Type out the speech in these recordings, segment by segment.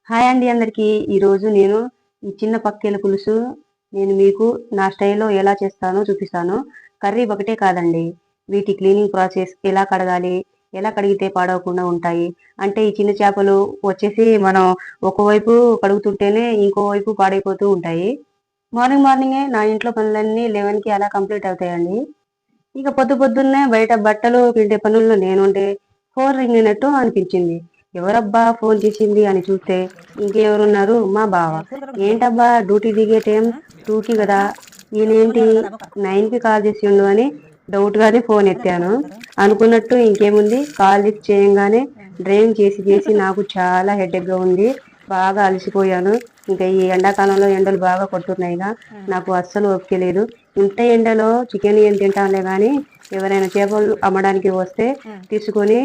Hi అండి అందరికీ. ఈరోజు నేను ఈ చిన్న పక్కేల పులుసు మీకు నా స్టైల్లో ఎలా చేస్తానో చూపిస్తాను. కర్రీ ఒకటే కాదండి, వీటి క్లీనింగ్ ప్రాసెస్, ఎలా కడగాలి, ఎలా కడిగితే పాడవకుండా ఉంటాయి. అంటే ఈ చిన్న చేపలు వచ్చేసి మనం ఒకవైపు కడుగుతుంటేనే ఇంకోవైపు పాడైపోతూ ఉంటాయి. మార్నింగ్ మార్నింగే నా ఇంట్లో పనులన్నీ 11కి అలా కంప్లీట్ అవుతాయండి. ఇక పొద్దున్నే బయట బట్టలు పిండే పనుల్లో నేనుండే ఫోన్ రింగినట్టు అనిపించింది. ఎవరబ్బా ఫోన్ చేసింది అని చూస్తే ఇంకెవరున్నారు, మా బావ. ఏంటబ్బా డ్యూటీ దిగే టైం 2కి కదా, ఈయనేంటి 9కి కాల్ చేసిండు అని డౌట్ గానే ఫోన్ ఎత్తాను. అనుకున్నట్టు ఇంకేముంది, కాల్ లిఫ్ట్ చేయంగానే డ్రైవింగ్ చేసి చేసి నాకు చాలా హెడేక్ గా ఉంది. బాగా అలసిపోయాను. ఇంకా ఈ ఎండాకాలంలో ఎండలు బాగా కొడుతున్నాయిగా, నాకు అస్సలు ఓపిక లేదు. ఇంత ఎండలో చికెన్ ఏం తింటానులే కానీ ఎవరైనా చేపలు అమ్మడానికి వస్తే తీసుకొని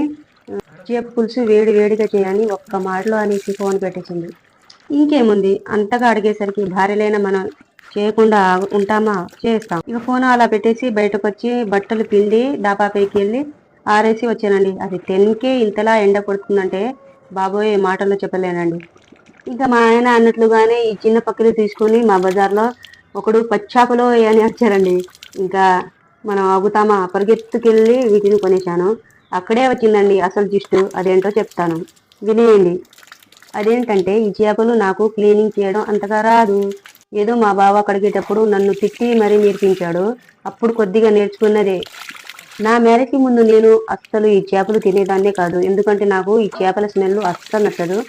చేప పులుసు వేడి వేడిగా చేయని ఒక్క మాటలో అనేసి ఫోన్ పెట్టేసింది. ఇంకేముంది, అంతగా అడిగేసరికి భార్యలైన మనం చేయకుండా ఉంటామా, చేస్తాం. ఇక ఫోన్ అలా పెట్టేసి బయటకు వచ్చి బట్టలు పిండి డాబా పైకి వెళ్ళి ఆరేసి వచ్చానండి. అది 10కే ఇంతలా ఎండ కొడుతుందంటే బాబోయే మాటల్లో చెప్పలేనండి. ఇంకా మా ఆయన అన్నట్లుగానే ఈ చిన్న పక్కలు తీసుకొని మా బజార్లో ఒకడు పచ్చాపలో అని వచ్చారండి. ఇంకా మనం ఆగుతామా, పరిగెత్తుకెళ్ళి వీటిని కొనేశాను. అక్కడే వచ్చిందండి అసలు జిస్టు. అదేంటో చెప్తాను, వినేయండి. అదేంటంటే ఈ చేపలు నాకు క్లీనింగ్ చేయడం అంతగా రాదు. ఏదో మా బావ కడిగేటప్పుడు నన్ను తిట్టి మరీ నేర్పించాడు. అప్పుడు కొద్దిగా నేర్చుకున్నదే. నా మ్యారేజ్కి ముందు నేను అస్సలు ఈ చేపలు తినేదాన్నే కాదు. ఎందుకంటే నాకు ఈ చేపల స్మెల్ అస్సలు నచ్చదు.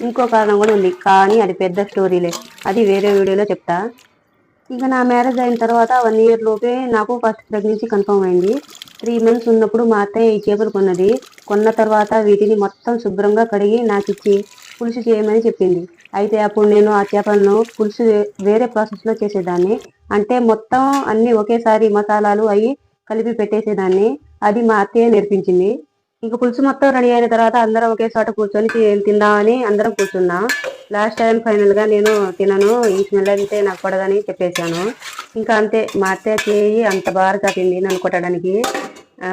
ఇంకో కారణం కూడా ఉంది, కానీ అది పెద్ద స్టోరీలే, అది వేరే వీడియోలో చెప్తా. ఇక నా మ్యారేజ్ అయిన తర్వాత 1 ఇయర్ లోపే నాకు ఫస్ట్ ప్రెగ్నెన్సీ కన్ఫర్మ్ అయింది. 3 మంత్స్ ఉన్నప్పుడు మా అత్తయ్య ఈ చేపలు కొన్నది. కొన్న తర్వాత వీటిని మొత్తం శుభ్రంగా కడిగి నాకు ఇచ్చి పులుసు చేయమని చెప్పింది. అయితే అప్పుడు నేను ఆ చేపలను పులుసు వేరే ప్రాసెస్లో చేసేదాన్ని. అంటే మొత్తం అన్ని ఒకేసారి మసాలాలు అవి కలిపి పెట్టేసేదాన్ని. అది మా అత్తయ్య నేర్పించింది. ఇంక పులుసు మొత్తం రెడీ అయిన తర్వాత అందరం ఒకే చోట కూర్చొని తిందామని అందరం కూర్చున్నాం. లాస్ట్ టైం ఫైనల్ గా నేను తినను, ఈ స్మెల్ అయితే నాకు పడదని చెప్పేశాను. ఇంకా అంతే, మా అత్తయ్య చేయి అంత బాగా తింది నన్ను కొట్టడానికి.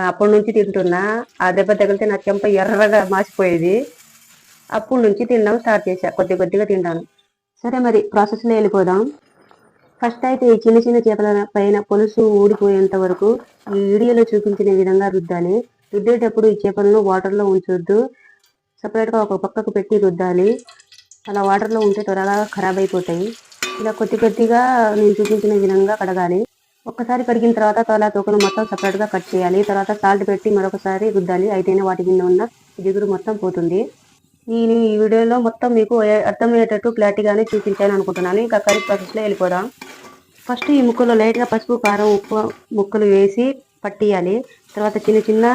అప్పటి నుంచి తింటున్నా. ఆ దెబ్బ తగిలితే నా చెంప ఎర్రగా మాసిపోయేది. అప్పటి నుంచి తినడం స్టార్ట్ చేశా, కొద్ది కొద్దిగా తింటాను. సరే మరి ప్రాసెస్లో వెళ్ళిపోదాం. ఫస్ట్ అయితే ఈ చిన్న చిన్న చేపల పైన పులుసు ఊడిపోయేంత వరకు ఈ వీడియోలో చూపించిన విధంగా రుద్దాలి. రుద్దేటప్పుడు ఈ చేపలను వాటర్లో ఉంచొద్దు, సపరేట్గా ఒక పక్కకు పెట్టి రుద్దాలి. అలా వాటర్లో ఉంటే త్వరగా ఖరాబ్ అయిపోతాయి. ఇలా కొద్ది కొద్దిగా నేను చూపించిన విధంగా కడగాలి. ఒక్కసారి కడిగిన తర్వాత తల తోకను మొత్తం సపరేట్గా కట్ చేయాలి. తర్వాత సాల్ట్ పెట్టి మరొకసారి రుద్దాలి. అయితేనే వాటి కింద ఉన్న జిగురు మొత్తం పోతుంది. నేను ఈ వీడియోలో మొత్తం మీకు అర్థమయ్యేటట్టు క్లారిటీగానే చూపించాను అనుకుంటున్నాను. ఇంకా కర్రీ ప్రాసెస్లో వెళ్ళిపోదాం. ఫస్ట్ ఈ ముక్కలో లైట్గా పసుపు, కారం, ఉప్పు ముక్కలు వేసి పట్టియాలి. తర్వాత చిన్న చిన్న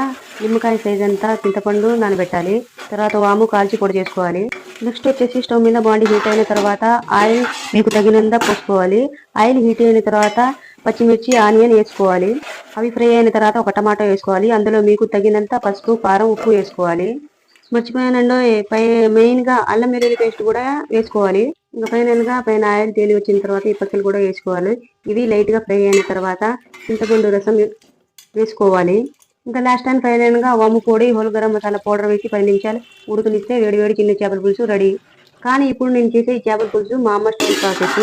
నిమ్మకాయ సైజ్ అంతా చింతపండు నానబెట్టాలి. తర్వాత వాము కాల్చి పొడి చేసుకోవాలి. నెక్స్ట్ వచ్చేసి స్టవ్ మీద బాండి హీట్ అయిన తర్వాత ఆయిల్ మీకు తగినంత పోసుకోవాలి. ఆయిల్ హీట్ అయిన తర్వాత పచ్చిమిర్చి, ఆనియన్ వేసుకోవాలి. అవి ఫ్రై అయిన తర్వాత ఒక టమాటా వేసుకోవాలి. అందులో మీకు తగినంత పసుపు, కారం, ఉప్పు వేసుకోవాలి. మర్చిపోయానండో, మెయిన్ గా అల్లం వెల్లుల్లి పేస్ట్ కూడా వేసుకోవాలి. ఇంకా ఫైనల్ గా పైన ఆయిల్ తేలి వచ్చిన తర్వాత ఈ పక్కలు కూడా వేసుకోవాలి. ఇవి లైట్ గా ఫ్రై అయిన తర్వాత చింతపండు రసం వేసుకోవాలి. ఇంకా లాస్ట్ టైం ఫైనల్ గా వాము పొడి, హోల్ గరం మసాలా పౌడర్ వేసి 10 నిమిషాలు ఉడకనిస్తే వేడి వేడి చిన్న చేపల పులుసు రెడీ. కానీ ఇప్పుడు నేను చేసే ఈ చేపల పులుసు మా అమ్మ స్టైల్ ప్రాసెస్.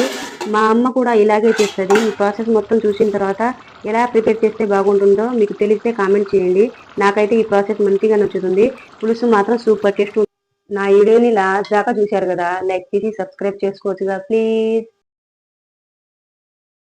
మా అమ్మ కూడా ఇలాగే చేస్తుంది. ఈ ప్రాసెస్ మొత్తం చూసిన తర్వాత ఎలా ప్రిపేర్ చేస్తే బాగుంటుందో మీకు తెలిస్తే కామెంట్ చేయండి. నాకైతే ఈ ప్రాసెస్ మంచిగా నచ్చుతుంది. పులుసు మాత్రం సూపర్ టేస్ట్. నా వీడియోని లాస్ట్ దాకా చూశారు కదా, లైక్ చేసి సబ్స్క్రైబ్ చేసుకోవచ్చుగా ప్లీజ్.